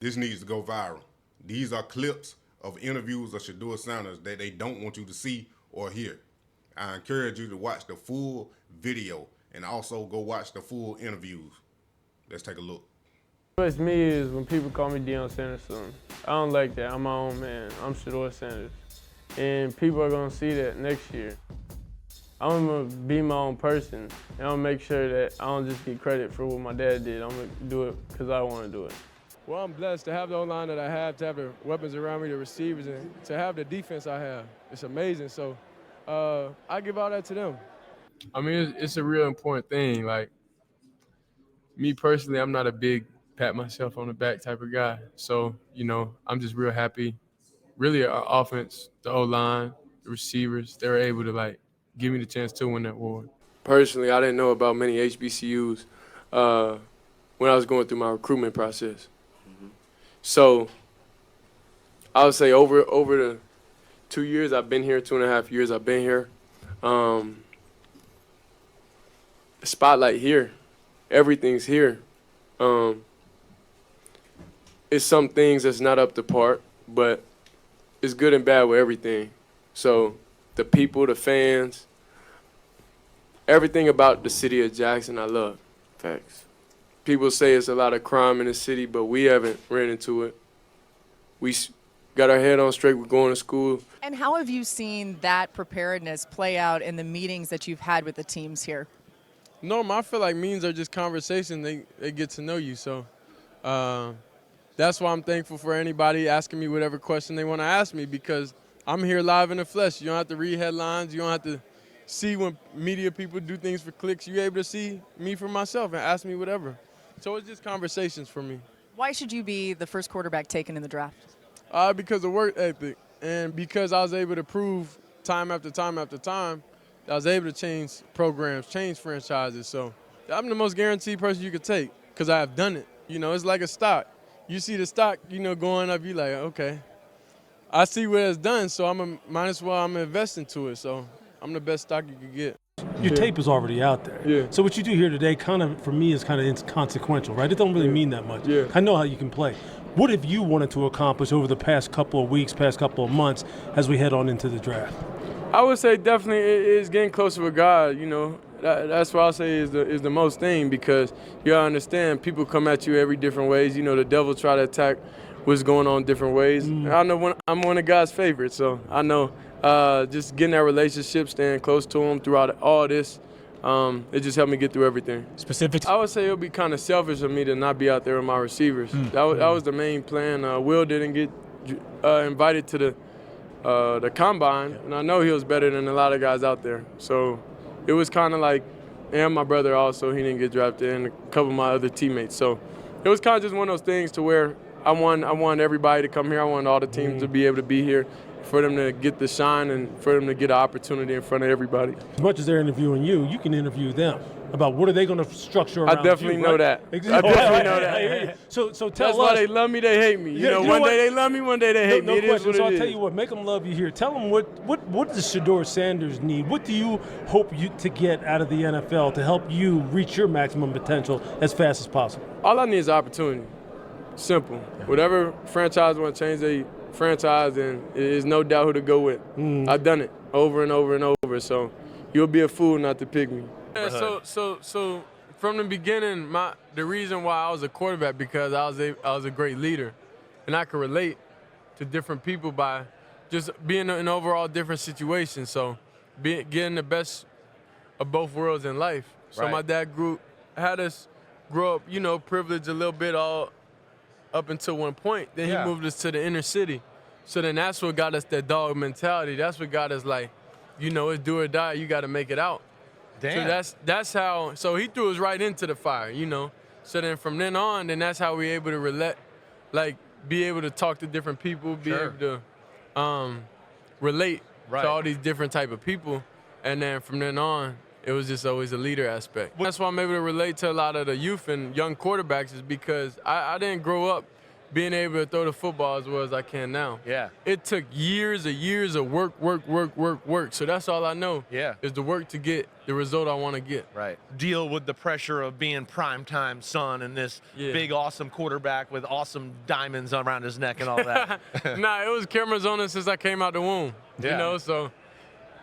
This needs to go viral. These are clips of interviews of Shedeur Sanders that they don't want you to see or hear. I encourage you to watch the full video and also go watch the full interviews. Let's take a look. What's me is when people call me Deion Sanders soon. I don't like that. I'm my own man. I'm Shedeur Sanders. And people are going to see that next year. I'm going to be my own person, and I'll make sure that I don't just get credit for what my dad did. I'm going to do it because I want to do it. Well, I'm blessed to have the O-line that I have, to have the weapons around me, the receivers, and to have the defense I have. It's amazing. So I give all that to them. I mean, it's a real important thing. Like, me personally, I'm not a big pat myself on the back type of guy. So, I'm just real happy. Really, our offense, the O-line, the receivers, they were able to, give me the chance to win that award. Personally, I didn't know about many HBCUs when I was going through my recruitment process. So I would say over the 2 years I've been here, 2.5 years I've been here, the spotlight here, everything's here. It's some things that's not up to par, but it's good and bad with everything. So the people, the fans, everything about the city of Jackson I love. Facts. People say it's a lot of crime in the city, but we haven't ran into it. We got our head on straight. We're going to school. And how have you seen that preparedness play out in the meetings that you've had with the teams here? No, I feel like meetings are just conversation. They get to know you. So that's why I'm thankful for anybody asking me whatever question they want to ask me, because I'm here live in the flesh. You don't have to read headlines. You don't have to see when media people do things for clicks. You're able to see me for myself and ask me whatever. So it's just conversations for me. Why should you be the first quarterback taken in the draft? Because of work ethic, and because I was able to prove time after time after time that I was able to change programs, change franchises. So I'm the most guaranteed person you could take because I have done it. It's like a stock. You see the stock, going up, you're like, okay. I see what it's done, so might as well I'm investing into it. So I'm the best stock you could get. Your tape is already out there. Yeah. So what you do here today for me is kind of inconsequential, right? It don't really mean that much. Yeah. I know how you can play. What have you wanted to accomplish over the past couple of weeks, past couple of months as we head on into the draft? I would say definitely it's getting closer with God, That's what I'll say is the most thing, because you gotta understand people come at you every different ways. The devil try to attack what's going on different ways. I know I'm one of God's favorites, so I know just getting that relationship, staying close to him throughout all this, it just helped me get through everything. Specific? I would say it would be kind of selfish of me to not be out there with my receivers. That was the main plan. Will didn't get invited to the combine, and I know he was better than a lot of guys out there. So it was kind of like, and my brother also, he didn't get drafted, and a couple of my other teammates. So it was kind of just one of those things to where I want everybody to come here. I want all the teams to be able to be here, for them to get the shine and for them to get an opportunity in front of everybody. As much as they're interviewing you, you can interview them about what are they going to structure around you. I definitely know that. Exactly. I definitely know that. So tell That's us. why they love me, they hate me. One day they love me, one day they hate me. No It is question. what So it I'll is. tell you what, make them love you here. Tell them what does Shedeur Sanders need? What do you hope to get out of the NFL to help you reach your maximum potential as fast as possible? All I need is opportunity. Simple. Whatever franchise want to change their franchise, and there's no doubt who to go with. I've done it over and over and over, so you'll be a fool not to pick me. Yeah, so from the beginning, the reason why I was a quarterback, because I was a great leader, and I could relate to different people by just being in overall different situations. So getting the best of both worlds in life. So my dad had us grow up, privileged a little bit all up until one point. Then he moved us to the inner city. So then that's what got us that dog mentality. That's what got us it's do or die. You got to make it out. Damn. So that's how. So he threw us right into the fire, So then from then on, that's how we able to be able to talk to different people, be able to relate to all these different type of people, and then from then on, it was just always a leader aspect. That's why I'm able to relate to a lot of the youth and young quarterbacks, is because I didn't grow up being able to throw the football as well as I can now. Yeah. It took years of work. So that's all I know. Yeah. Is the work to get the result I want to get. Right. Deal with the pressure of being primetime son and this big, awesome quarterback with awesome diamonds around his neck and all that. Nah, it was cameras on us since I came out the womb. Yeah. You know, so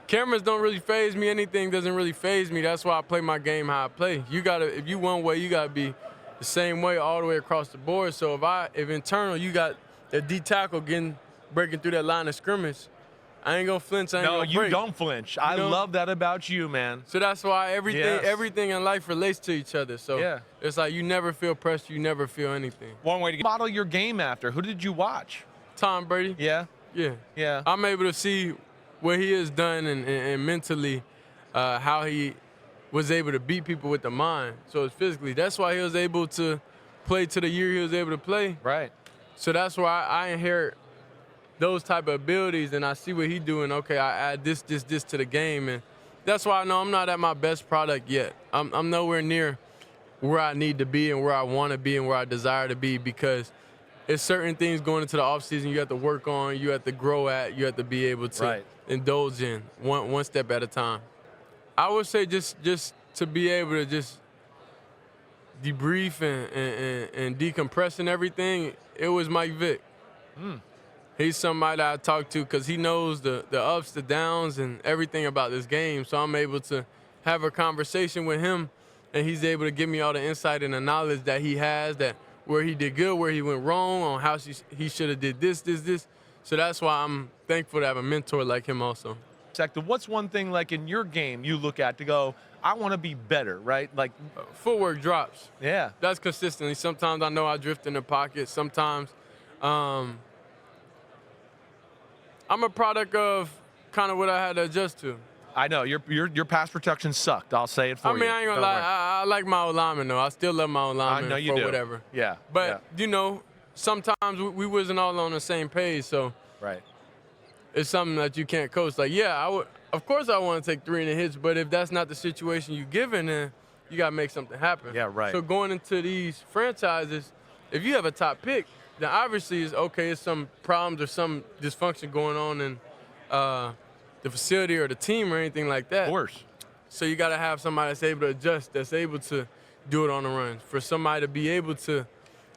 cameras don't really phase me. Anything doesn't really phase me. That's why I play my game how I play. You gotta, if you one way, you gotta be the same way all the way across the board. So if internal, you got the D tackle breaking through that line of scrimmage, I ain't gonna flinch. I ain't gonna break. No, you don't flinch. I love that about you, man. So that's why everything in life relates to each other. So it's like you never feel pressure, you never feel anything. One way to model your game after. Who did you watch? Tom Brady. Yeah. Yeah. Yeah. I'm able to see what he has done and mentally, how he was able to beat people with the mind. So it's physically. That's why he was able to play to the year he was able to play. Right. So that's why I inherit those type of abilities, and I see what he's doing. Okay, I add this to the game, and that's why I know I'm not at my best product yet. I'm nowhere near where I need to be and where I want to be and where I desire to be, because it's certain things going into the offseason you have to work on, you have to grow at, you have to be able to indulge in one step at a time. I would say just to be able to just debrief and decompress and everything, it was Mike Vick. He's somebody that I talk to because he knows the ups, the downs, and everything about this game. So I'm able to have a conversation with him, and he's able to give me all the insight and the knowledge that he has, that where he did good, where he went wrong, on how he should have did this. So that's why I'm thankful to have a mentor like him also. What's one thing like in your game you look at to go, I want to be better, right? Like footwork drops. Yeah. That's consistently. Sometimes I know I drift in the pocket. Sometimes I'm a product of kind of what I had to adjust to. I know your pass protection sucked. I'll say it for you. I mean, I ain't gonna lie. I like my old lineman though. I still love my old lineman. I know you for do. Whatever. Yeah. But you know, sometimes we wasn't all on the same page. So it's something that you can't coach. Like, of course I want to take 3 in the hits, but if that's not the situation you're given, then you got to make something happen. Yeah, right. So going into these franchises, if you have a top pick, then obviously it's some problems or some dysfunction going on in the facility or the team or anything like that. Of course. So you got to have somebody that's able to adjust, that's able to do it on the run. For somebody to be able to,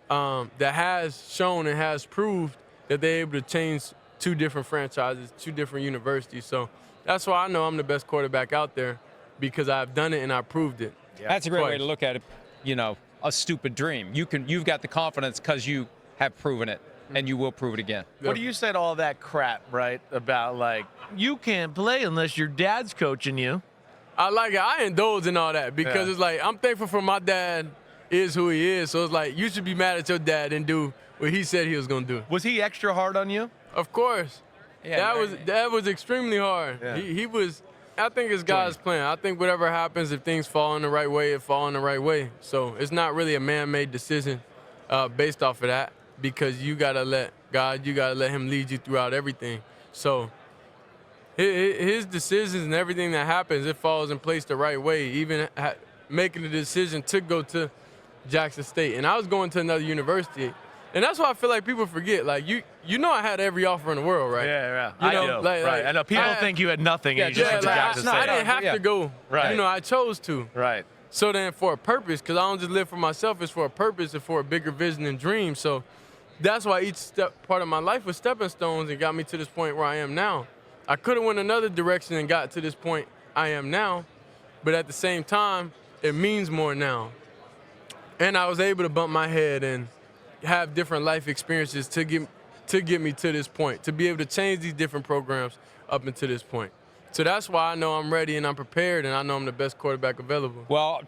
that has shown and has proved that they're able to change 2 different franchises, 2 different universities. So that's why I know I'm the best quarterback out there, because I've done it and I proved it. Yeah. That's a great way to look at it. You know, a stupid dream. You've got the confidence because you have proven it, and you will prove it again. What do you say to all that crap, right? About like, you can't play unless your dad's coaching you. I like it. I indulge in all that because it's like, I'm thankful for my dad is who he is. So it's like, you should be mad at your dad and do what he said he was going to do. Was he extra hard on you? Of course. Yeah, that was extremely hard. Yeah. He was, I think it's God's plan. I think whatever happens, if things fall in the right way, it fall in the right way. So it's not really a man-made decision based off of that, because you got to let God, you got to let him lead you throughout everything. So his decisions and everything that happens, it falls in place the right way, even making the decision to go to Jackson State. And I was going to another university. And that's why I feel like people forget. Like, you know I had every offer in the world, right? Yeah. You know, I know people think you had nothing and you just went to Jackson State. I didn't have to go. Right. You know, I chose to. Right. So then for a purpose, because I don't just live for myself, it's for a purpose and for a bigger vision and dream. So that's why each part of my life was stepping stones and got me to this point where I am now. I could have went another direction and got to this point I am now, but at the same time, it means more now. And I was able to bump my head and have different life experiences to get me to this point, to be able to change these different programs up until this point. So that's why I know I'm ready and I'm prepared, and I know I'm the best quarterback available. Well,